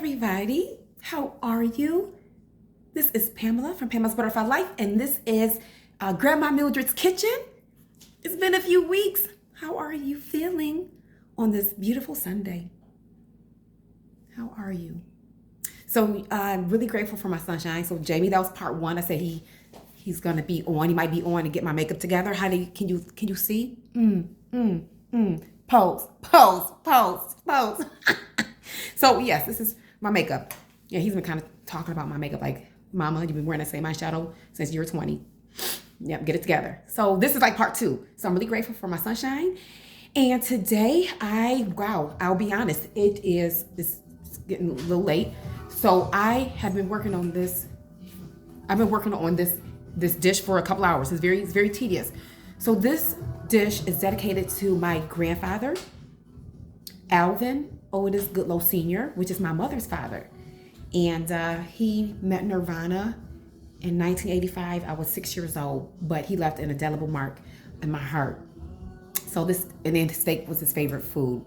everybody. How are you? This is Pamela from Pamela's Butterfly Life, and this is Grandma Mildred's Kitchen. It's been a few weeks. How are you feeling on this beautiful Sunday? How are you? So I'm really grateful for my sunshine. So Jamie, that was part one. I said he's gonna be on. He might be on to get my makeup together. Can you see? Pose. So yes, this is my makeup. Yeah, he's been kind of talking about my makeup like, Mama, you've been wearing that same eyeshadow since you were 20. Yep, get it together. So this is like part two. So I'm really grateful for my sunshine. And today, I'll be honest, it's getting a little late. So I have been working on this. I've been working on this dish for a couple hours. It's very tedious. So this dish is dedicated to my grandfather, Alvin Otis Goodlow Sr., which is my mother's father. And he met Nirvana in 1985. I was 6 years old, but he left an indelible mark in my heart. So and then steak was his favorite food.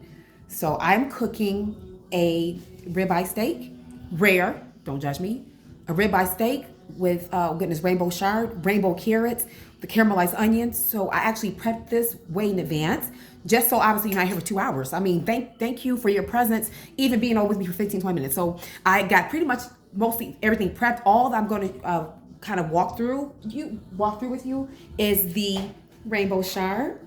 So I'm cooking a ribeye steak, rare, don't judge me, a ribeye steak with, goodness, rainbow chard, rainbow carrots, the caramelized onions. So I actually prepped this way in advance, just so obviously you're not here for 2 hours. I mean, thank you for your presence, even being over with me for 15, 20 minutes. So I got pretty much mostly everything prepped. All that I'm going to kind of walk through with you is the rainbow chard.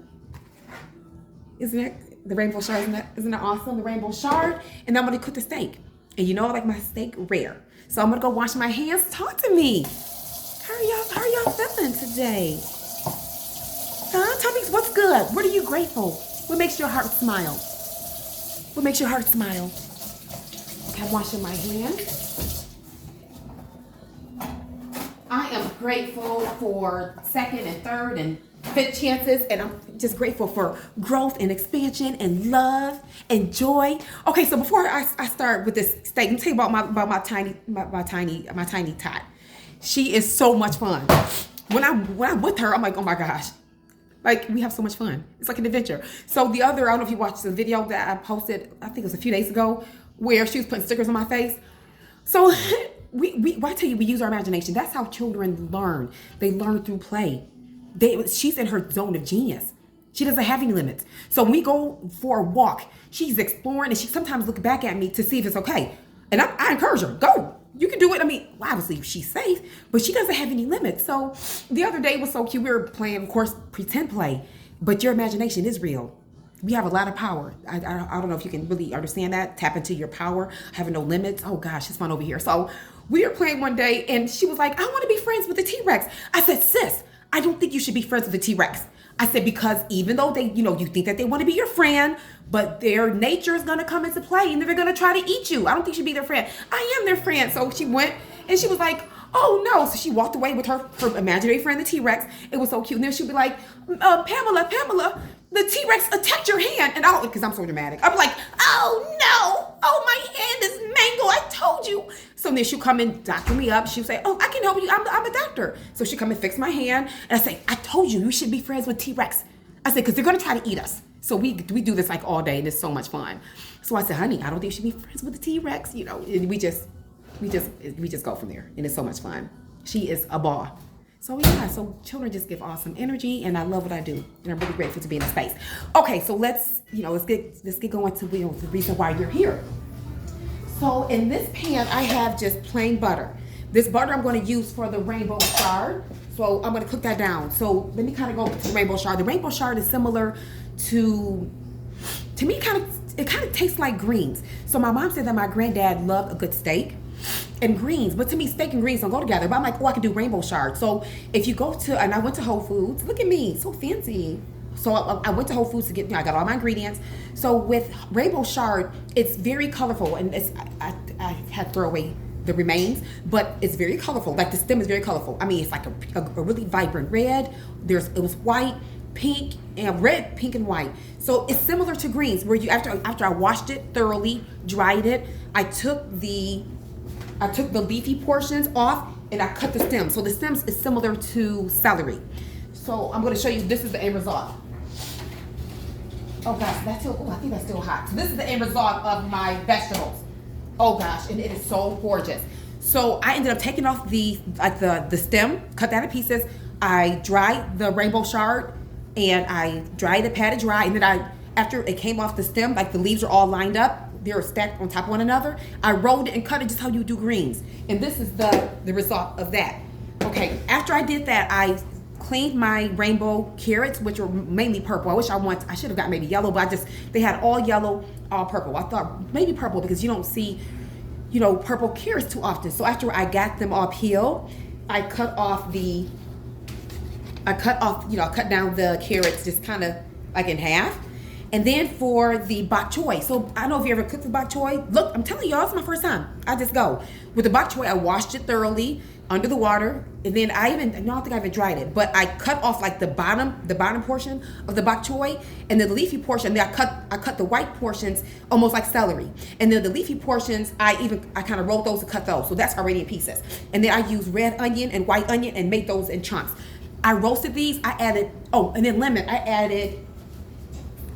Isn't it the rainbow chard? Isn't that awesome? The rainbow chard. And I'm going to cook the steak. And you know I like my steak rare. So I'm going to go wash my hands. Talk to me. How are y'all feeling today? Huh? Tell me what's good. What are you grateful? What makes your heart smile? What makes your heart smile? Okay, I'm washing my hands. I am grateful for second and third and fifth chances, and I'm just grateful for growth and expansion and love and joy. Okay, so before I start with this steak, let me tell you about my tiny tot. She is so much fun. When I'm with her, I'm like, oh my gosh. Like, we have so much fun. It's like an adventure. So I don't know if you watched the video that I posted, I think it was a few days ago, where she was putting stickers on my face. So I tell you, we use our imagination. That's how children learn. They learn through play. She's in her zone of genius. She doesn't have any limits. So when we go for a walk, she's exploring, and she sometimes looks back at me to see if it's okay. And I encourage her, go. You can do it. I mean, well, obviously she's safe, but she doesn't have any limits. So the other day was so cute. We were playing, of course, pretend play, but your imagination is real. We have a lot of power. I don't know if you can really understand that. Tap into your power, having no limits. Oh gosh, it's fun over here. So we were playing one day, and she was like, I want to be friends with the T-Rex. I said, sis, I don't think you should be friends with the T-Rex. I said, because even though they, you think that they want to be your friend, but their nature is going to come into play and they're going to try to eat you. I don't think you should be their friend. I am their friend. So she went and she was like, oh no. So she walked away with her imaginary friend, the T-Rex. It was so cute. And then she'd be like, Pamela, the T-Rex attacked your hand. And because I'm so dramatic, I'm like, oh no. Oh, my hand is mangled. I told you. So then she'll come and doctor me up. She'll say, oh, I can help you. I'm a doctor. So she'll come and fix my hand. And I say, I told you should be friends with T-Rex. I said, because they're going to try to eat us. So we do this like all day, and it's so much fun. So I said, honey, I don't think you should be friends with the T-Rex. And we just go from there. And it's so much fun. She is a ball. So yeah, so children just give awesome energy, and I love what I do. And I'm really grateful to be in the space. Okay, so let's get going to the reason why you're here. So in this pan, I have just plain butter. This butter I'm going to use for the rainbow chard. So I'm going to cook that down. So let me kind of go to the rainbow chard. The rainbow chard is similar to me, it kind of tastes like greens. So my mom said that my granddad loved a good steak and greens, but to me, steak and greens don't go together. But I'm like, oh, I can do rainbow chard. So if you go to, and I went to Whole Foods, look at me, so fancy. So I went to Whole Foods to get, I got all my ingredients. So with rainbow chard, it's very colorful, and I had to throw away the remains, but it's very colorful. Like the stem is very colorful. I mean, it's like a really vibrant red. It was white, pink, and red, pink, and white. So it's similar to greens, where you after I washed it thoroughly, dried it, I took the leafy portions off and I cut the stems. So the stems is similar to celery. So I'm going to show you. This is the end result. Oh gosh, I think that's still hot. So this is the end result of my vegetables. Oh gosh, and it is so gorgeous. So I ended up taking off the stem, cut that in pieces. I dried the rainbow shard, and I dried it, patted dry, and then after it came off the stem, like the leaves are all lined up, they're stacked on top of one another. I rolled it and cut it just how you do greens, and this is the result of that. Okay, after I did that, I cleaned my rainbow carrots, which were mainly purple. I should have got maybe yellow, but they had all yellow, all purple. I thought maybe purple because you don't see, purple carrots too often. So after I got them all peeled, I cut down the carrots just kind of like in half. And then for the bok choy, so I don't know if you ever cooked the bok choy. Look, I'm telling y'all, it's my first time. I just go. With the bok choy, I washed it thoroughly under the water. And then I don't think I even dried it, but I cut off like the bottom portion of the bok choy, and then the leafy portion, then I cut the white portions almost like celery. And then the leafy portions, I kind of rolled those and cut those. So that's already in pieces. And then I used red onion and white onion and made those in chunks. I roasted these. I added, and then lemon. I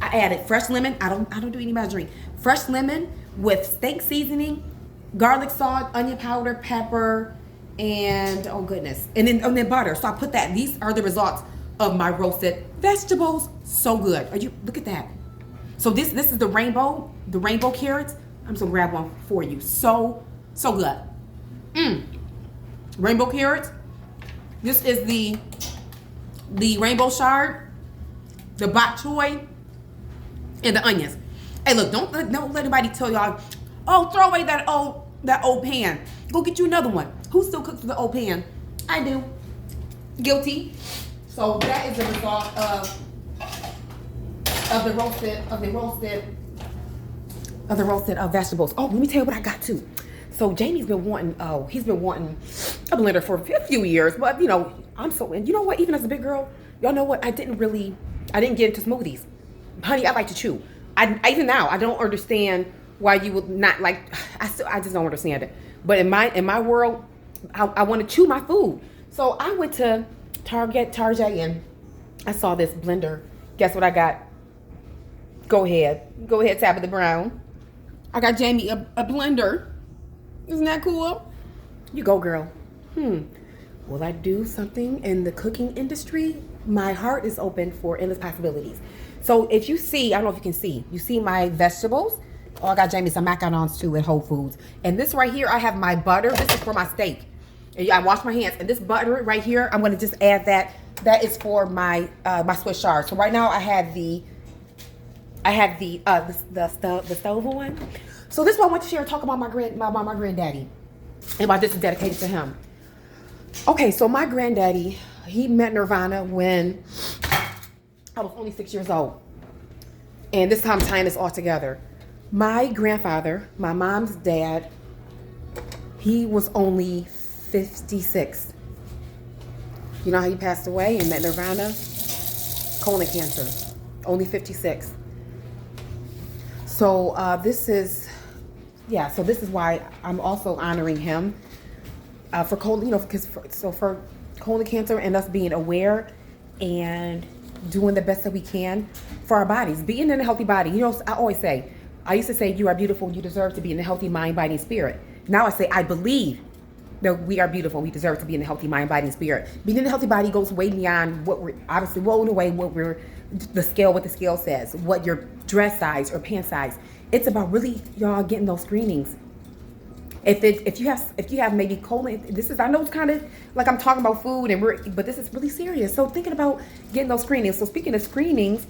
added fresh lemon. I don't do any measuring. Fresh lemon with steak seasoning, garlic salt, onion powder, pepper, and oh goodness, and then butter. So I put that. These are the results of my roasted vegetables. So good. Look at that. So this is the rainbow carrots. I'm just gonna grab one for you. So good. Rainbow carrots. This is the rainbow shard, the bok choy, and the onions. Hey, look, don't let anybody tell y'all, oh, throw away that old pan. Go get you another one. Who still cooks with the old pan? I do. Guilty. So that is the result of the roasted vegetables. Oh, let me tell you what I got too. So Jamie's been wanting a blender for a few years, but I'm so, and you know what? Even as a big girl, y'all know what? I didn't get into smoothies. Honey, I like to chew. Even now, I don't understand why you would not like. I just don't understand it. But in my world, I want to chew my food. So I went to Target, and I saw this blender. Guess what I got? Go ahead, Tabitha Brown. I got Jamie a blender. Isn't that cool? You go, girl. Will I do something in the cooking industry? My heart is open for endless possibilities. So if you see, I don't know if you can see, you see my vegetables. Oh, I got Jamie some macarons too at Whole Foods. And this right here, I have my butter. This is for my steak. And I wash my hands. And this butter right here, I'm gonna just add that. That is for my my Swiss chard. So right now I have the stove one. So this is what I want to share and talk about my granddaddy. And about this is dedicated to him. Okay, so my granddaddy, he met Nirvana when I was only 6 years old. And this time I'm tying this all together. My grandfather, my mom's dad, he was only 56. You know how he passed away and met Nirvana? Colon cancer. Only 56. So this is why I'm also honoring him for colon, for colon cancer and us being aware and doing the best that we can for our bodies, being in a healthy body. I used to say, you are beautiful, you deserve to be in a healthy mind, body, and spirit. Now I say, I believe that we are beautiful, we deserve to be in a healthy mind, body, and spirit. Being in a healthy body goes way beyond what we're obviously rolling away, what the scale says, what your dress size or pant size. It's about really, y'all, getting those screenings. If you have maybe colon, I know it's kind of like I'm talking about food but this is really serious. So thinking about getting those screenings. So speaking of screenings,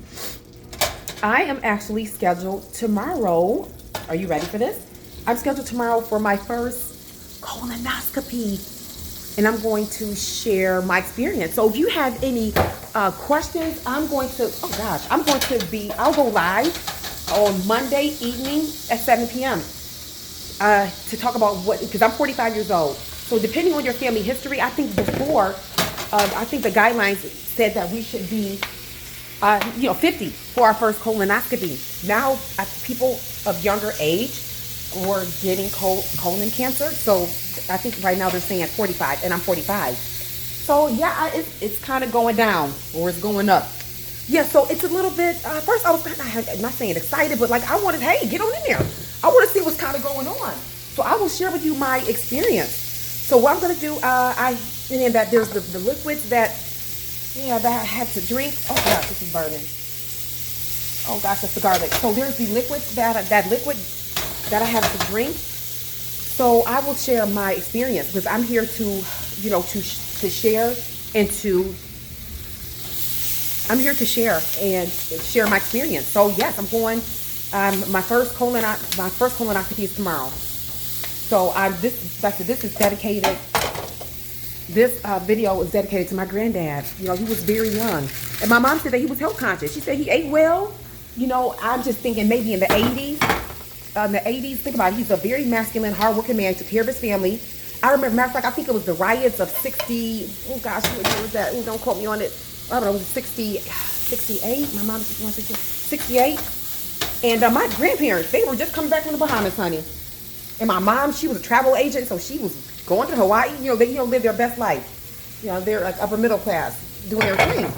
I am actually scheduled tomorrow. Are you ready for this? I'm scheduled tomorrow for my first colonoscopy, and I'm going to share my experience. So if you have any questions, I'll go live on Monday evening at 7 p.m. To talk about because I'm 45 years old. So depending on your family history, I think before, I think the guidelines said that we should be 50 for our first colonoscopy. Now, people of younger age were getting colon cancer. So I think right now they're saying at 45, and I'm 45. So yeah, it's kind of going down, or it's going up. Yeah, so it's a little bit, first I was not saying excited, but like I wanted, hey, get on in there. I want to see what's kind of going on. So I will share with you my experience. So what I'm gonna do, and that there's the liquids that, yeah, that I had to drink. Oh gosh, this is burning. Oh gosh, that's the garlic. So there's the liquids that liquid that I have to drink. So I will share my experience because I'm here to, you know, to share and to. I'm here to share and share my experience. So yes, I'm going. My first colonoscopy is tomorrow. So this is dedicated. This video is dedicated to my granddad. You know, he was very young, and my mom said that he was health conscious. She said he ate well. You know, I'm just thinking maybe in the 80s. Think about it. He's a very masculine, hardworking man. Took care of his family. I remember, matter of fact, I think it was the riots of 60. Oh gosh, what year was that? Ooh, don't quote me on it. I don't know, it was 68. My mom was 68. And my grandparents, they were just coming back from the Bahamas, honey. And my mom, she was a travel agent, so she was going to Hawaii. You know, they live their best life. You know, they're like upper middle class, doing their thing.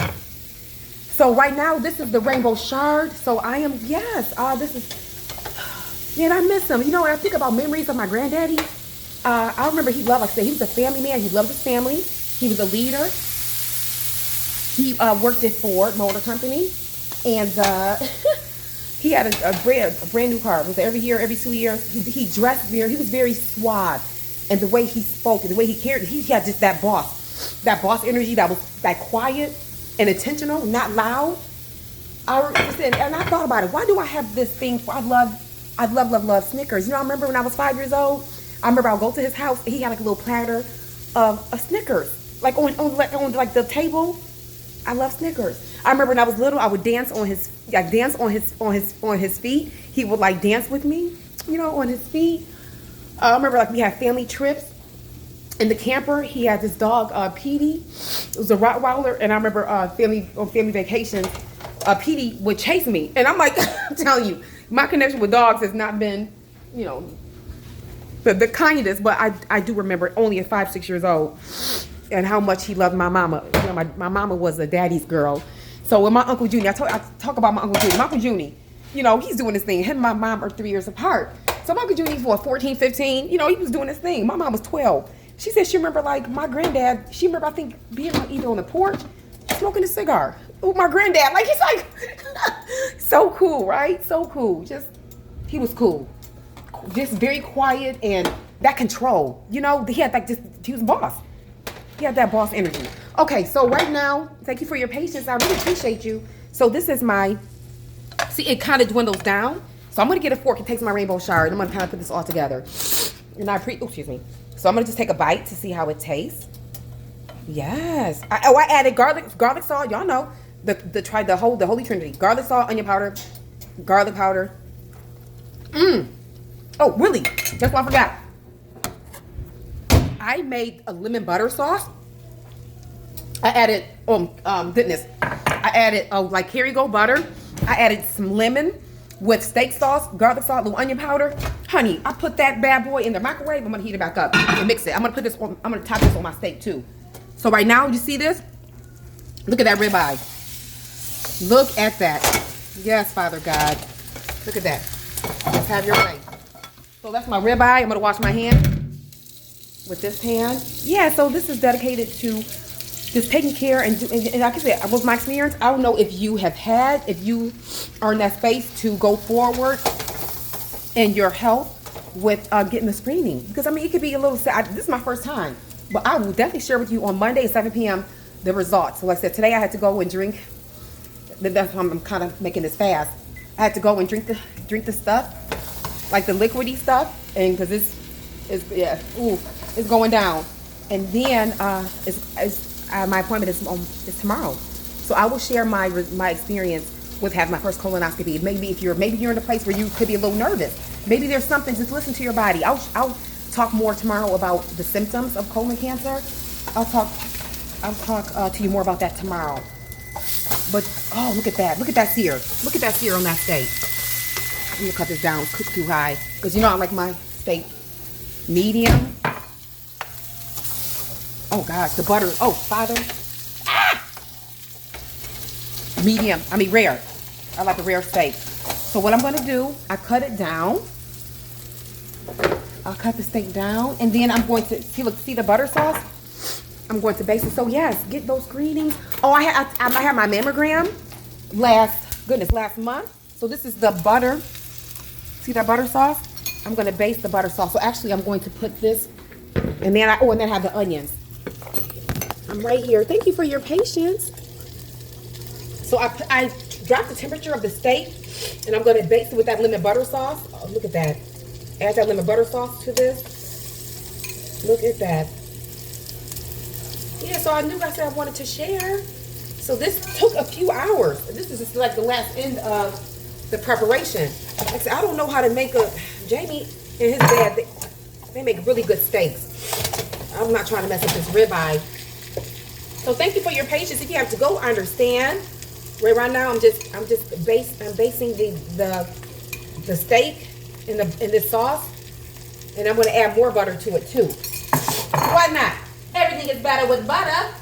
So right now, this is the rainbow shard. So I am, yes, this is, man, I miss him. You know, when I think about memories of my granddaddy, I remember he loved, like I said, he was a family man. He loved his family. He was a leader. He worked at Ford Motor Company, and he had a brand new car. It was every 2 years. He dressed he was very suave, and the way he spoke, and the way he carried, he had just that boss energy that was like quiet and intentional, not loud. And I thought about it. Why do I have this thing for? I love Snickers. You know, I remember when I was 5 years old. I remember I would go to his house. And he had like a little platter of Snickers, like on like the table. I love Snickers. I remember when I was little, I would dance on his feet. He would like dance with me, you know, on his feet. I remember like we had family trips in the camper. He had this dog, Petey. It was a Rottweiler, and I remember on family vacations, Petey would chase me, and I'm like, I'm telling you, my connection with dogs has not been, you know, the kindest, but I do remember only at 5, 6 years old. And how much he loved my mama. You know, my mama was a daddy's girl. So with my Uncle Junie, I talk about my Uncle Junie. My Uncle Junie, you know, he's doing his thing. Him and my mom are 3 years apart. So my Uncle Junie was 14, 15. You know, he was doing his thing. My mom was 12. She said she remember like my granddad. She remember, I think, being either on the porch, smoking a cigar. With my granddad. Like, he's like, so cool, right? So cool. Just, he was cool. Just very quiet and that control. You know, he had like he was a boss. He had that boss energy. Okay, so right now, thank you for your patience. I really appreciate you. So this is see, it kind of dwindles down. So I'm going to get a fork and taste my rainbow shard. I'm going to kind of put this all together. And excuse me. So I'm going to just take a bite to see how it tastes. Yes. I added garlic salt. Y'all know the holy trinity. Garlic salt, onion powder, garlic powder. Oh, really? That's what I forgot. I made a lemon butter sauce. I added, goodness. I added, like Kerrygold butter. I added some lemon with steak sauce, garlic salt, little onion powder. Honey, I put that bad boy in the microwave. I'm gonna heat it back up and mix it. I'm gonna top this on my steak too. So right now, you see this? Look at that ribeye. Look at that. Yes, Father God. Look at that. Let's have your way. So that's my ribeye. I'm gonna wash my hand with this pan. Yeah, so this is dedicated to just taking care and like I said, with my experience, I don't know if you are in that space to go forward in your health with getting the screening. Because I mean, it could be a little sad. This is my first time, but I will definitely share with you on Monday at 7 p.m. the results. So like I said, today I had to go and drink. That's why I'm kind of making this fast. I had to go and drink the stuff, like the liquidy stuff, and because it's going down. And then my appointment is tomorrow, so I will share my experience with having my first colonoscopy. Maybe you're in a place where you could be a little nervous. Maybe there's something. Just listen to your body. I'll talk more tomorrow about the symptoms of colon cancer. I'll talk to you more about that tomorrow. But oh, look at that! Look at that sear! Look at that sear on that steak. I'm gonna cut this down. Cook too high because you know I like my steak medium. Oh gosh, the butter. Oh, Father. Medium. I mean rare. I like a rare steak. So what I'm going to do, I cut it down. I'll cut the steak down, and then I'm going to see the butter sauce. I'm going to baste it. So yes, get those greetings. Oh, I had my mammogram last month. So this is the butter. See that butter sauce? I'm going to baste the butter sauce. So actually, I'm going to put this, and then I have the onions. I'm right here. Thank you for your patience. So I dropped the temperature of the steak, and I'm going to baste it with that lemon butter sauce. Oh, look at that. Add that lemon butter sauce to this. Look at that. Yeah, so I said I wanted to share. So this took a few hours. This is just like the last end of the preparation. Like I said, I don't know how to make Jamie and his dad, they make really good steaks. I'm not trying to mess up this ribeye. So thank you for your patience. If you have to go, I understand. Right now, I'm basting the steak in this sauce, and I'm going to add more butter to it too. Why not? Everything is better with butter.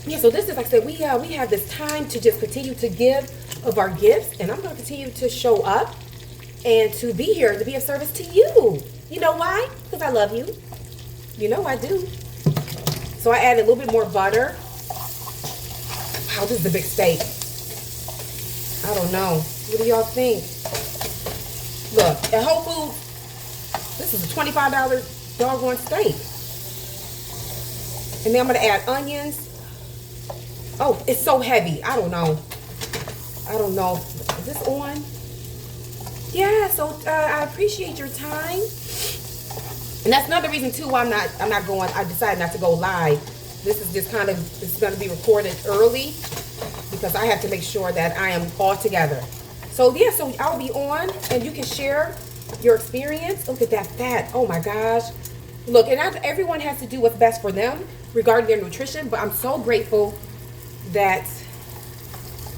Yeah, so this is, like I said, we have this time to just continue to give of our gifts, and I'm going to continue to show up and to be here, to be of service to you. You know why? Because I love you. You know I do. So I added a little bit more butter. Wow, this is a big steak. I don't know. What do y'all think? Look, at Whole Foods, this is a $25 doggone steak. And then I'm going to add onions. Oh, it's so heavy. I don't know. Is this on? Yeah, so I appreciate your time. And that's another reason too why I decided not to go live. This is going to be recorded early because I have to make sure that I am all together. So yeah, so I'll be on and you can share your experience. Look at that fat. Oh my gosh. Look, and everyone has to do what's best for them regarding their nutrition, but I'm so grateful that,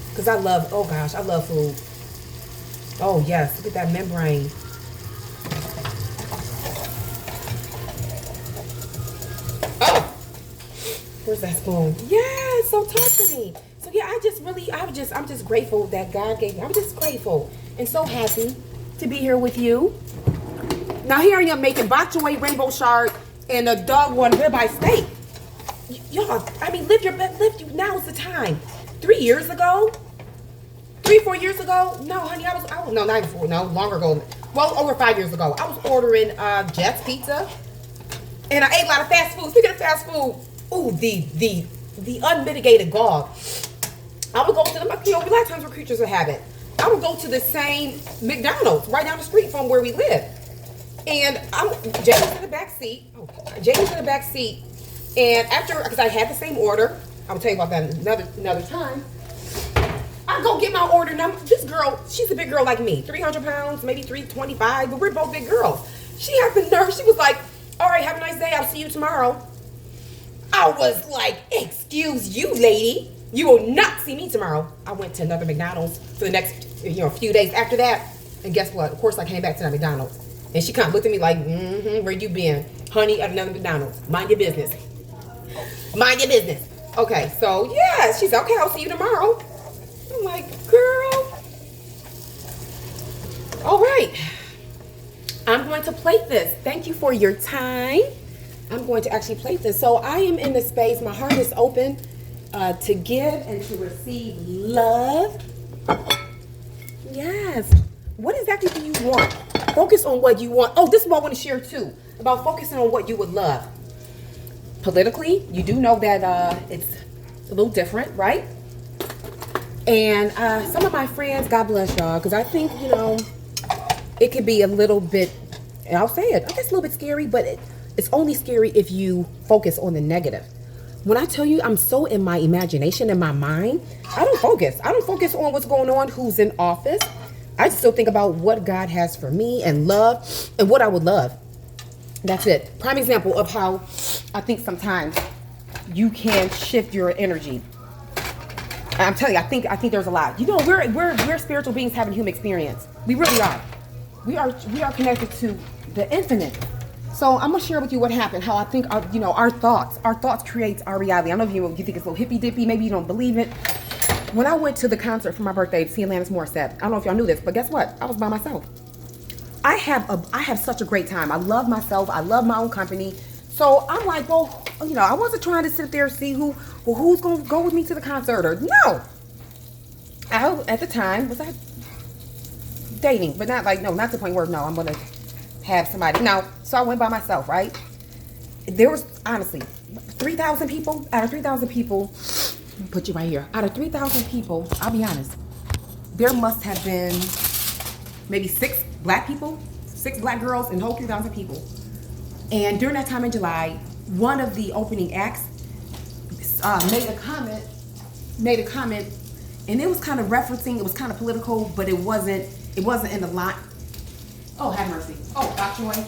because I love food. Oh yes, look at that membrane. Oh, where's that spoon? Yeah, so talk to me. So yeah, I'm just grateful that God gave me. I'm just grateful and so happy to be here with you. Now here I am making bok choy, rainbow shark, and a doggone ribeye steak. Y'all, I mean, now's the time. 3 years ago, 4 years ago, no, honey, I was no, not even 4, no, longer ago. Well, over 5 years ago, I was ordering Jets Pizza, and I ate a lot of fast food. Speaking of fast food, ooh, the unmitigated gall. I would go to them, a lot of times we're creatures of habit. I would go to the same McDonald's right down the street from where we live. And Jamie's in the back seat. And after, because I had the same order, I'll tell you about that another time. I go get my order. Now, this girl, she's a big girl like me, 300 pounds, maybe 325, but we're both big girls. She had the nerve. She was like, all right, have a nice day. I'll see you tomorrow. I was like, excuse you, lady. You will not see me tomorrow. I went to another McDonald's for the next few days after that. And guess what? Of course, I came back to that McDonald's. And she kind of looked at me like, where you been? Honey, at another McDonald's. Mind your business. Mind your business. Okay, so yeah, she said, okay, I'll see you tomorrow. I'm like, girl. All right. I'm going to plate this. Thank you for your time. I'm going to actually plate this. So I am in the space. My heart is open to give and to receive love. Yes. What exactly do you want? Focus on what you want. Oh, this is what I want to share too. About focusing on what you would love. Politically, you do know that it's a little different, right? And some of my friends, God bless y'all, because I think, it could be a little bit, and I'll say it, I guess a little bit scary, but it's only scary if you focus on the negative. When I tell you I'm so in my imagination, in my mind, I don't focus. I don't focus on what's going on, who's in office. I still think about what God has for me and love and what I would love. That's it. Prime example of how I think sometimes you can shift your energy. I'm telling you, I think there's a lot. We're spiritual beings having human experience. We really are. We are connected to the infinite. So I'm gonna share with you what happened. How I think our thoughts create our reality. I don't know if you think it's a little hippy dippy. Maybe you don't believe it. When I went to the concert for my birthday to see Alanis Morissette, I don't know if y'all knew this, but guess what? I was by myself. I have such a great time. I love myself. I love my own company. So I'm like, well, I wasn't trying to sit there and see who's gonna go with me to the concert or no. At the time was I dating, but not to the point where no, I'm gonna have somebody. No, so I went by myself, right? There was honestly 3,000 people. Out of 3,000 people, let me put you right here. Out of 3,000 people, I'll be honest, there must have been maybe 6 black people, 6 black girls in the whole 3,000 people. And during that time in July, one of the opening acts made a comment, and it was kind of referencing, it was kind of political, but it wasn't in the line. Oh, have mercy. Oh, Dr. Joy.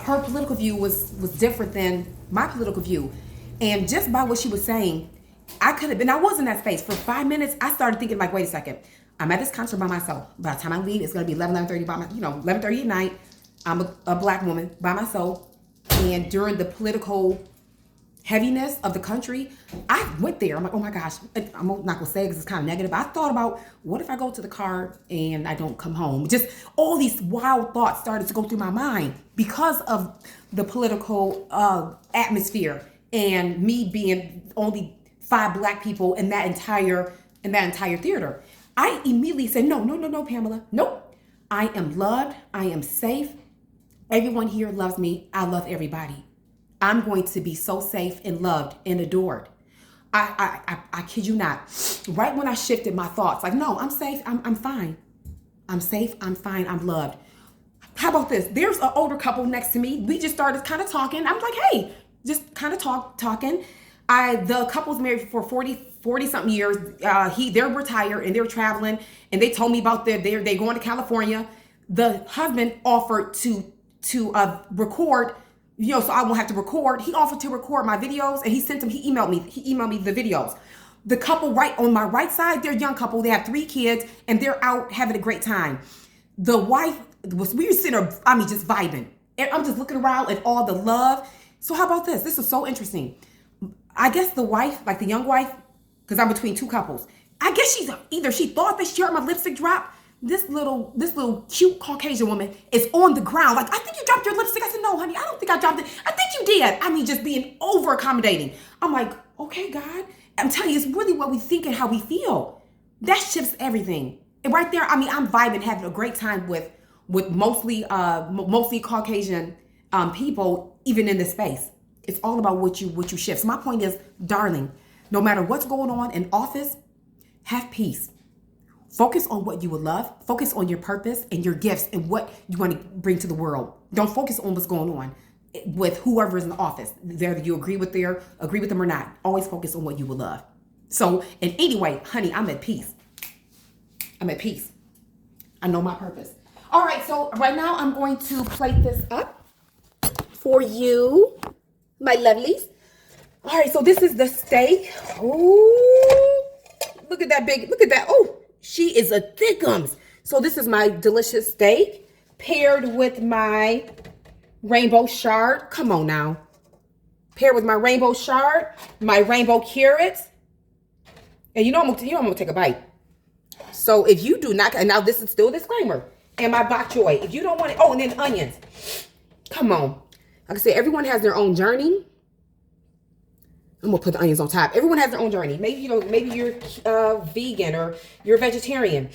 Her political view was different than my political view. And just by what she was saying, I was in that space. For 5 minutes, I started thinking like, wait a second. I'm at this concert by myself. By the time I leave, it's going to be 11:30 11:30 at night. I'm a black woman by myself. And during the political heaviness of the country, I went there. I'm like, oh my gosh, I'm not going to say it because it's kind of negative. I thought about, what if I go to the car and I don't come home? Just all these wild thoughts started to go through my mind because of the political atmosphere and me being only 5 black people in that entire theater. I immediately said, no, Pamela. Nope. I am loved. I am safe. Everyone here loves me. I love everybody. I'm going to be so safe and loved and adored. I kid you not. Right when I shifted my thoughts, like, no, I'm safe. I'm fine. I'm safe. I'm fine. I'm loved. How about this? There's an older couple next to me. We just started kind of talking. I was like, hey, just kind of talking. The couple's married for 40 something years. They're retired and they're traveling, and they told me about they're going to California. The husband offered to record, so I won't have to record. He offered to record my videos, and he emailed me the videos. The couple right on my right side, they're a young couple. They have 3 kids, and they're out having a great time. The wife we were sitting there, just vibing. And I'm just looking around at all the love. So how about this? This is so interesting. I guess the wife, like the young wife, because I'm between 2 couples. I guess she thought that she heard my lipstick drop. This little cute Caucasian woman is on the ground. Like, I think you dropped your lipstick. I said, no, honey, I don't think I dropped it. I think you did. Just being over accommodating. I'm like, okay, God. I'm telling you, it's really what we think and how we feel. That shifts everything. And right there, I'm vibing, having a great time with mostly Caucasian people, even in this space. It's all about what you shift. So my point is, darling, no matter what's going on in office, have peace. Focus on what you would love. Focus on your purpose and your gifts and what you want to bring to the world. Don't focus on what's going on with whoever is in the office. Whether you agree with them or not. Always focus on what you would love. So, and anyway, honey, I'm at peace. I'm at peace. I know my purpose. All right, so right now I'm going to plate this up for you, my lovelies. All right, so this is the steak. Oh, look at that look at that. Oh, she is a thickums. So this is my delicious steak paired with my rainbow shard. Come on now. Paired with my rainbow shard, my rainbow carrots. And I'm gonna take a bite. So if you do not, and now this is still a disclaimer, and my bok choy, if you don't want it, and then onions. Come on. Like I said, everyone has their own journey. I'm gonna put the onions on top. Everyone has their own journey. Maybe you're vegan or you're a vegetarian.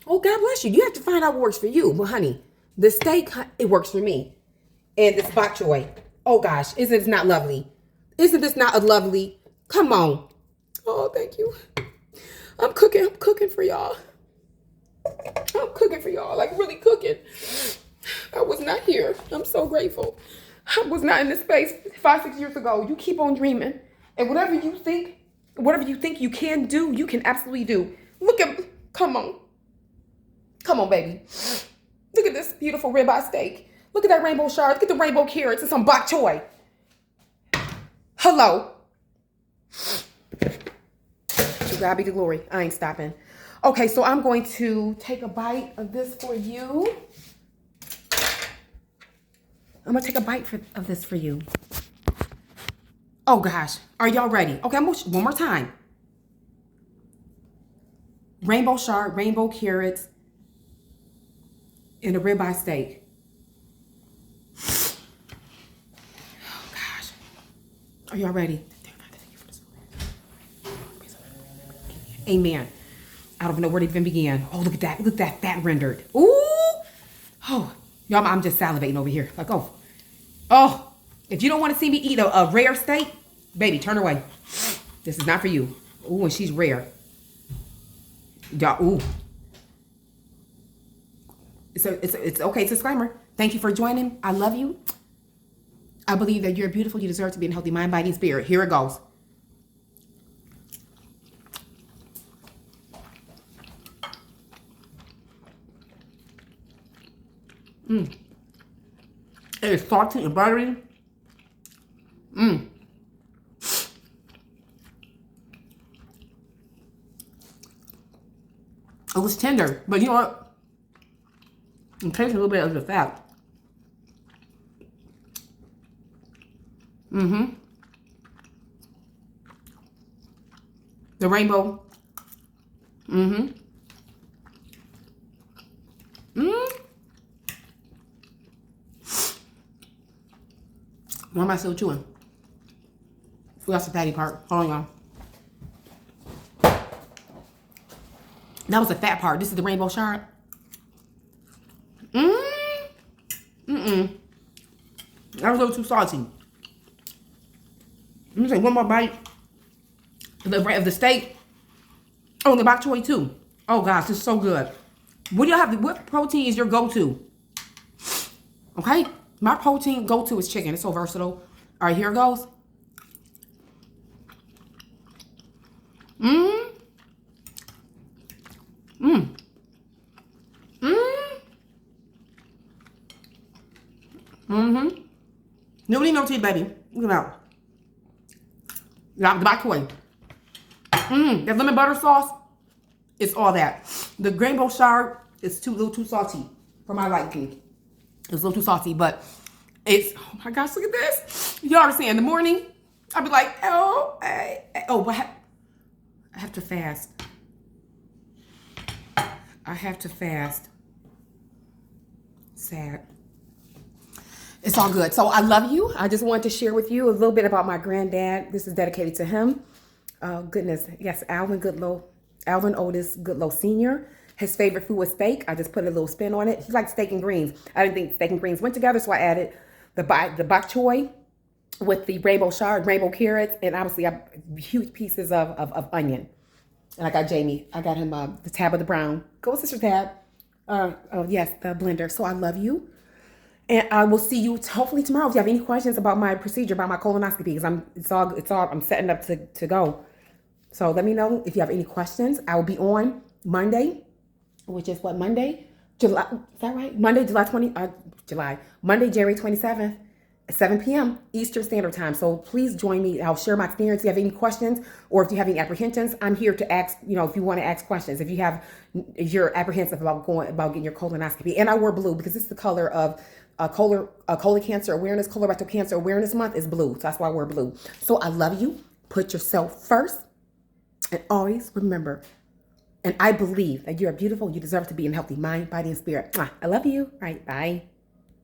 Oh, God bless you. You have to find out what works for you. Well, honey, the steak, it works for me. And this bok choy. Oh gosh, isn't this not lovely? Isn't this not a lovely? Come on. Oh, thank you. I'm cooking for y'all. I'm cooking for y'all, like really cooking. I was not here. I'm so grateful. I was not in this space 5-6 years ago. You keep on dreaming. And whatever you think you can do, you can absolutely do. Come on, baby. Look at this beautiful ribeye steak. Look at that rainbow shard. Look at the rainbow carrots and some bok choy. Hello. To God be the glory. I ain't stopping. Okay, so I'm going to take a bite of this for you. I'm going to take a bite of this for you. Oh, gosh. Are y'all ready? Okay, one more time. Rainbow shard, rainbow carrots, and a ribeye steak. Oh gosh. Are y'all ready? Amen. I don't even know where to even begin. Oh, look at that. Look at that fat rendered. Ooh. Oh, y'all, I'm just salivating over here. Like, oh. Oh, if you don't want to see me eat a rare steak, baby, turn away. This is not for you. Ooh, and she's rare. Y'all, ooh. It's okay. It's a disclaimer. Thank you for joining. I love you. I believe that you're beautiful. You deserve to be in healthy mind, body, and spirit. Here it goes. It is salty and buttery. It was tender, but you know what? It tastes a little bit of the fat. The rainbow. Why am I still chewing? Forgot the fatty part. Hold on, y'all. That was the fat part. This is the rainbow shard. That was a little too salty. Let me take one more bite of the steak. Oh, and the bok choy too. Oh gosh, this is so good. What do y'all have? What protein is your go-to? Okay, my protein go-to is chicken. It's so versatile. All right, here it goes. Nobody no tea, baby. Look at that. The bok choy. That lemon butter sauce, it's all that. The rainbow shard is a little too salty for my liking. It's a little too salty, but it's, oh my gosh, look at this. Y'all understand, in the morning, I'll be like, oh, but I have to fast. I have to fast. Sad. It's all good. So I love you. I just wanted to share with you a little bit about my granddad. This is dedicated to him. Goodness. Yes, Alvin Otis Goodlow Sr. His favorite food was steak. I just put a little spin on it. He likes steak and greens. I didn't think steak and greens went together, so I added the bok choy with the rainbow shard, rainbow carrots, and obviously huge pieces of onion. And I got Jamie. I got him the tab of the brown. Go, Sister Tab. Oh yes, the blender. So I love you. And I will see you hopefully tomorrow. If you have any questions about my procedure, about my colonoscopy, because I'm setting up to go. So let me know if you have any questions. I will be on Monday, which is what, Monday? July, is that right? Monday, Monday, January 27th at 7 p.m. Eastern Standard Time. So please join me. I'll share my experience. If you have any questions or if you have any apprehensions, I'm here to ask, if you want to ask questions. If you're apprehensive about getting your colonoscopy. And I wear blue because it's the color of colon cancer awareness, colorectal cancer awareness month is blue. So that's why I wear blue. So I love you. Put yourself first. And always remember, and I believe that you are beautiful. You deserve to be in healthy mind, body, and spirit. I love you. All right, bye.